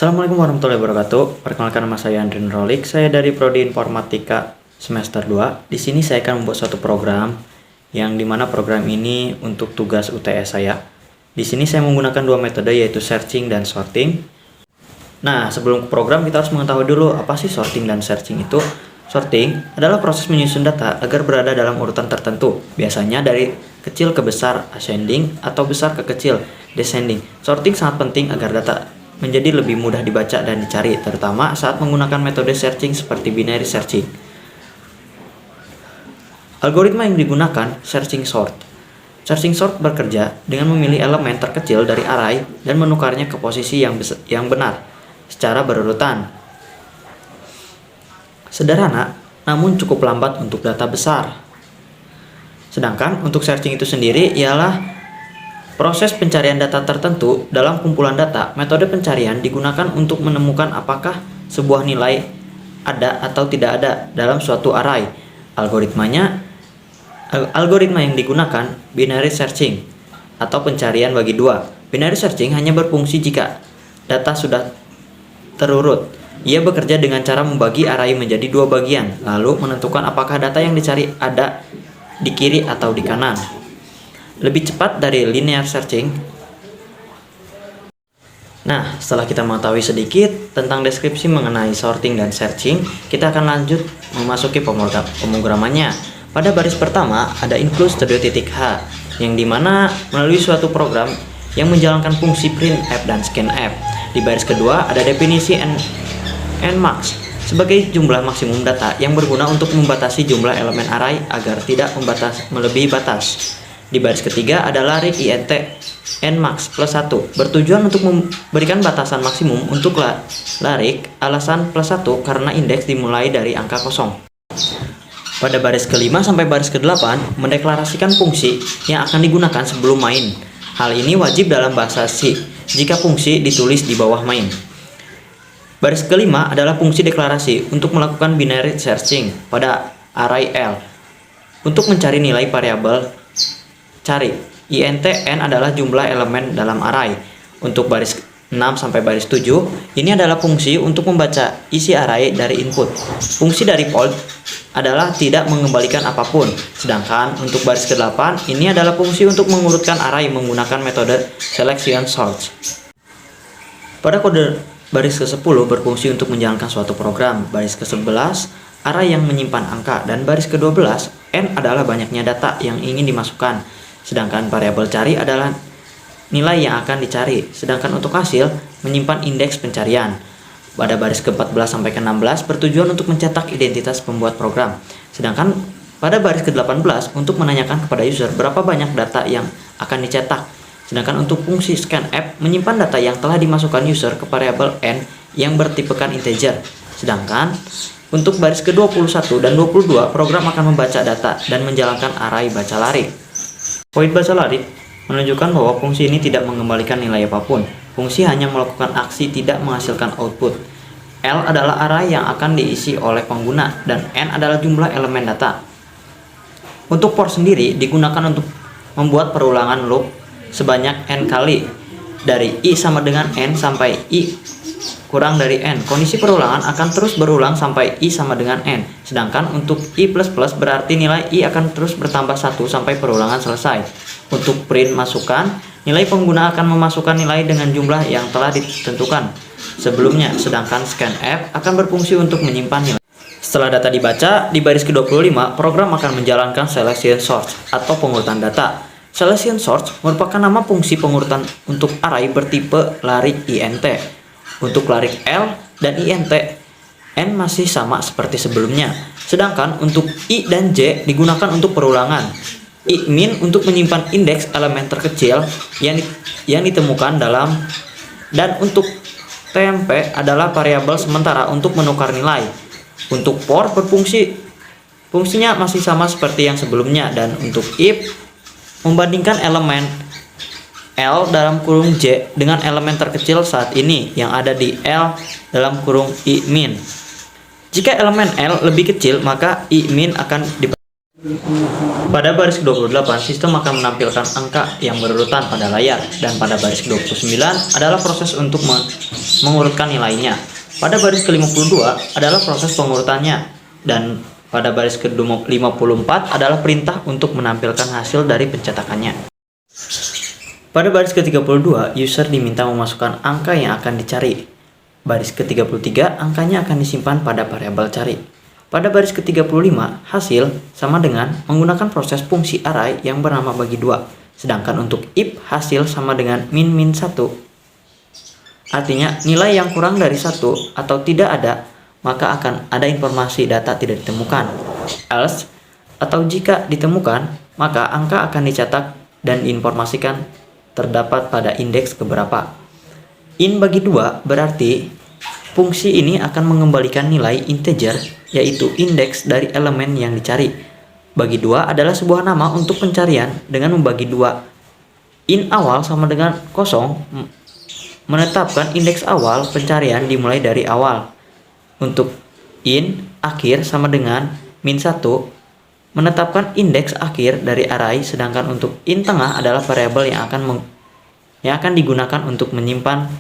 Assalamualaikum warahmatullahi wabarakatuh. Perkenalkan, nama saya Andrin Rolik. Saya dari Prodi Informatika semester 2. Di sini saya akan membuat suatu program yang dimana program ini untuk tugas UTS saya. Di sini saya menggunakan dua metode, yaitu searching dan sorting. Nah, sebelum ke program kita harus mengetahui dulu apa sih sorting dan searching itu. Sorting adalah proses menyusun data agar berada dalam urutan tertentu, biasanya dari kecil ke besar ascending atau besar ke kecil descending. Sorting sangat penting agar data menjadi lebih mudah dibaca dan dicari, terutama saat menggunakan metode searching seperti binary searching. Algoritma yang digunakan searching sort. Searching sort bekerja dengan memilih elemen terkecil dari array dan menukarnya ke posisi yang benar secara berurutan. Sederhana, namun cukup lambat untuk data besar. Sedangkan untuk searching itu sendiri ialah proses pencarian data tertentu dalam kumpulan data. Metode pencarian digunakan untuk menemukan apakah sebuah nilai ada atau tidak ada dalam suatu array. Algoritma yang digunakan binary searching atau pencarian bagi dua. Binary searching hanya berfungsi jika data sudah terurut. Ia bekerja dengan cara membagi array menjadi dua bagian, lalu menentukan apakah data yang dicari ada di kiri atau di kanan. Lebih cepat dari linear searching. Nah, setelah kita mengetahui sedikit tentang deskripsi mengenai sorting dan searching, kita akan lanjut memasuki pemrogramannya. Pada baris pertama ada include studio.h, yang dimana melalui suatu program yang menjalankan fungsi printf dan scanf. Di baris kedua ada definisi nmax sebagai jumlah maksimum data yang berguna untuk membatasi jumlah elemen array agar tidak melebihi batas. Di baris ketiga ada larik int nmax plus 1 bertujuan untuk memberikan batasan maksimum untuk larik. Alasan plus 1 karena indeks dimulai dari angka kosong. Pada baris ke-5 sampai baris ke-8 mendeklarasikan fungsi yang akan digunakan sebelum main. Hal ini wajib dalam bahasa C jika fungsi ditulis di bawah main. Baris ke-5 adalah fungsi deklarasi untuk melakukan binary searching pada array L untuk mencari nilai variabel cari. Int n adalah jumlah elemen dalam array. Untuk baris 6 sampai baris 7 ini adalah fungsi untuk membaca isi array dari input. Fungsi dari fold adalah tidak mengembalikan apapun. Sedangkan untuk baris ke-8 ini adalah fungsi untuk mengurutkan array menggunakan metode selection sort. Pada kode baris ke-10 berfungsi untuk menjalankan suatu program. Baris ke-11 array yang menyimpan angka, dan baris ke-12 n adalah banyaknya data yang ingin dimasukkan. Sedangkan variabel cari adalah nilai yang akan dicari. Sedangkan untuk hasil menyimpan indeks pencarian. Pada baris ke-14 sampai ke-16 bertujuan untuk mencetak identitas pembuat program. Sedangkan pada baris ke-18 untuk menanyakan kepada user berapa banyak data yang akan dicetak. Sedangkan untuk fungsi scanf menyimpan data yang telah dimasukkan user ke variabel n yang bertipekan integer. Sedangkan untuk baris ke-21 dan 22 program akan membaca data dan menjalankan array baca larik. Void baca larik menunjukkan bahwa fungsi ini tidak mengembalikan nilai apapun. Fungsi hanya melakukan aksi tidak menghasilkan output. L adalah array yang akan diisi oleh pengguna dan n adalah jumlah elemen data. Untuk for sendiri digunakan untuk membuat perulangan loop sebanyak n kali dari i sama dengan n sampai i kurang dari n. Kondisi perulangan akan terus berulang sampai i sama dengan n. Sedangkan untuk i++ berarti nilai i akan terus bertambah 1 sampai perulangan selesai. Untuk print masukan, nilai pengguna akan memasukkan nilai dengan jumlah yang telah ditentukan sebelumnya. Sedangkan scanf akan berfungsi untuk menyimpan nilai. Setelah data dibaca, di baris ke-25 program akan menjalankan selection sort atau pengurutan data. Selection sort merupakan nama fungsi pengurutan untuk array bertipe larik int. Untuk larik L dan int, n masih sama seperti sebelumnya. Sedangkan untuk i dan j digunakan untuk perulangan. I min untuk menyimpan indeks elemen terkecil yang ditemukan dalam, dan untuk temp adalah variabel sementara untuk menukar nilai. Untuk for fungsinya masih sama seperti yang sebelumnya, dan untuk if membandingkan elemen L dalam kurung J dengan elemen terkecil saat ini yang ada di L dalam kurung I min. Jika elemen L lebih kecil maka I min akan Pada baris ke-28, sistem akan menampilkan angka yang berurutan pada layar, dan pada baris ke-29 adalah proses untuk mengurutkan nilainya. Pada baris ke-52 adalah proses pengurutannya, dan pada baris ke-54 adalah perintah untuk menampilkan hasil dari pencetakannya. Pada baris ke-32, user diminta memasukkan angka yang akan dicari. Baris ke-33, angkanya akan disimpan pada variabel cari. Pada baris ke-35, hasil sama dengan menggunakan proses fungsi array yang bernama bagi dua. Sedangkan untuk if hasil sama dengan min 1. Artinya nilai yang kurang dari 1 atau tidak ada, maka akan ada informasi data tidak ditemukan. Else, atau jika ditemukan, maka angka akan dicetak dan diinformasikan terdapat pada indeks keberapa. In bagi 2 berarti fungsi ini akan mengembalikan nilai integer, yaitu indeks dari elemen yang dicari. Bagi 2 adalah sebuah nama untuk pencarian dengan membagi 2. In awal sama dengan kosong, menetapkan indeks awal pencarian dimulai dari awal. Untuk in akhir sama dengan min 1, menetapkan indeks akhir dari array, sedangkan untuk in tengah adalah variabel yang akan digunakan untuk menyimpan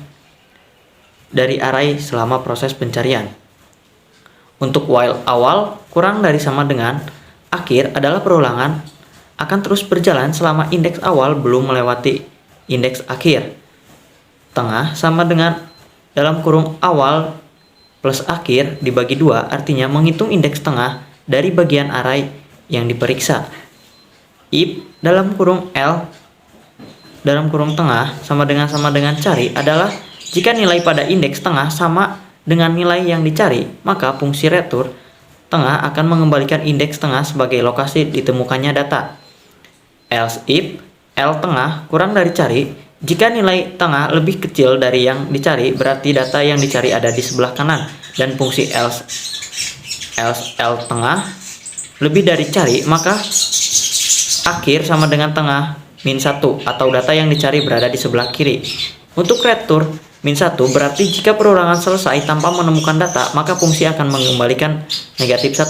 dari array selama proses pencarian. Untuk while awal kurang dari sama dengan akhir adalah perulangan akan terus berjalan selama indeks awal belum melewati indeks akhir. Tengah sama dengan dalam kurung awal plus akhir dibagi 2, artinya menghitung indeks tengah dari bagian array yang diperiksa. If dalam kurung L dalam kurung tengah sama dengan cari adalah jika nilai pada indeks tengah sama dengan nilai yang dicari, maka fungsi return tengah akan mengembalikan indeks tengah sebagai lokasi ditemukannya data. Else if L tengah kurang dari cari, jika nilai tengah lebih kecil dari yang dicari, berarti data yang dicari ada di sebelah kanan, dan fungsi else L tengah lebih dari cari, maka akhir sama dengan tengah min 1 atau data yang dicari berada di sebelah kiri. Untuk return min 1 berarti jika perulangan selesai tanpa menemukan data, maka fungsi akan mengembalikan negatif 1,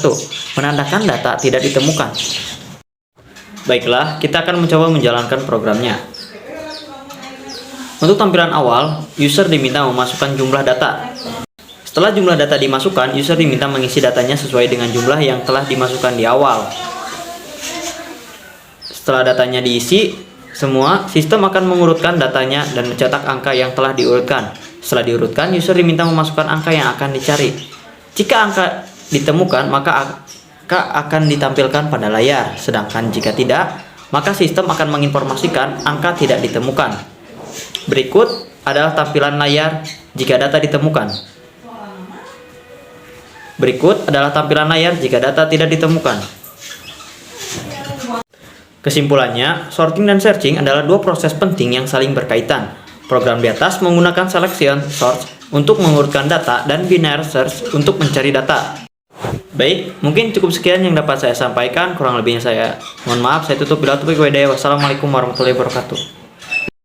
menandakan data tidak ditemukan. Baiklah, kita akan mencoba menjalankan programnya. Untuk tampilan awal, user diminta memasukkan jumlah data. Setelah jumlah data dimasukkan, user diminta mengisi datanya sesuai dengan jumlah yang telah dimasukkan di awal. Setelah datanya diisi semua, sistem akan mengurutkan datanya dan mencetak angka yang telah diurutkan. Setelah diurutkan, user diminta memasukkan angka yang akan dicari. Jika angka ditemukan, maka angka akan ditampilkan pada layar. Sedangkan jika tidak, maka sistem akan menginformasikan angka tidak ditemukan. Berikut adalah tampilan layar jika data ditemukan. Berikut adalah tampilan layar jika data tidak ditemukan. Kesimpulannya, sorting dan searching adalah dua proses penting yang saling berkaitan. Program di atas menggunakan selection sort untuk mengurutkan data dan binary search untuk mencari data. Baik, mungkin cukup sekian yang dapat saya sampaikan. Kurang lebihnya saya mohon maaf. Saya tutup bila taufiq wal hidayah. Wassalamualaikum warahmatullahi wabarakatuh.